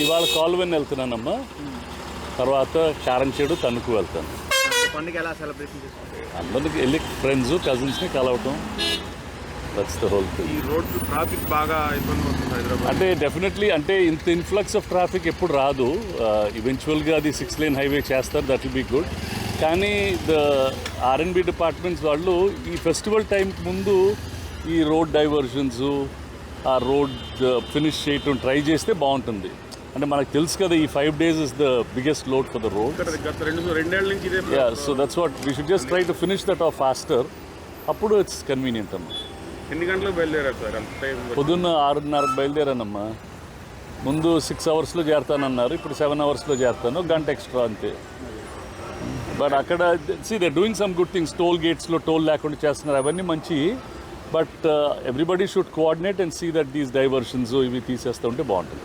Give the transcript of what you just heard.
నేను ఇవాళ కాలువని వెళ్తున్నానమ్మా, తర్వాత కారంచేడు తణుకు వెళ్తాను. పండుగ ఎలా సెలబ్రేషన్ చేసుకుంటారు? అందరికి వెళ్ళి ఫ్రెండ్స్ కజిన్స్ని కలవటం, దట్స్ ద హోల్ థింగ్. ఈ రోడ్డు ట్రాఫిక్ బాగా ఇబ్బంది అవుతుంది హైదరాబాద్. అంటే డెఫినెట్లీ అంటే ఇంత ఇన్ఫ్లక్స్ ఆఫ్ ట్రాఫిక్ ఎప్పుడు రాదు. ఈవెన్చువల్గా అది 6 లేన్ హైవే చేస్తారు, దట్ విల్ బీ గుడ్. కానీ ద R&B డిపార్ట్మెంట్స్ వాళ్ళు ఈ ఫెస్టివల్ టైంకి ముందు ఈ రోడ్ డైవర్షన్స్, ఆ రోడ్ ఫినిష్ చేయటం ట్రై చేస్తే బాగుంటుంది. అంటే మనకు తెలుసు కదా, ఈ 5 days is the biggest load for the road. గత రెండేళ్ల నుంచి ఇదే. So that's what we should just try to finish that off faster. అప్పుడు ఇట్స్ కన్వీనియంట్ అమ్మా. ఎన్ని గంటలకు బయలుదేరారు సార్? అంత టైం పొద్దున్న 6:30కు బయలుదేరానమ్మా. ముందు 6 అవర్స్లో చేరుతానన్నారు, ఇప్పుడు 7 అవర్స్లో చేరుతాను, గంట ఎక్స్ట్రా అంతే. బట్ అక్కడ they doing some good things. Toll గేట్స్లో టోల్ లేకుండా చేస్తున్నారు, అవన్నీ మంచి. But everybody should coordinate and see that these diversions ఇవి తీసేస్తూ ఉంటే బాగుంటుంది.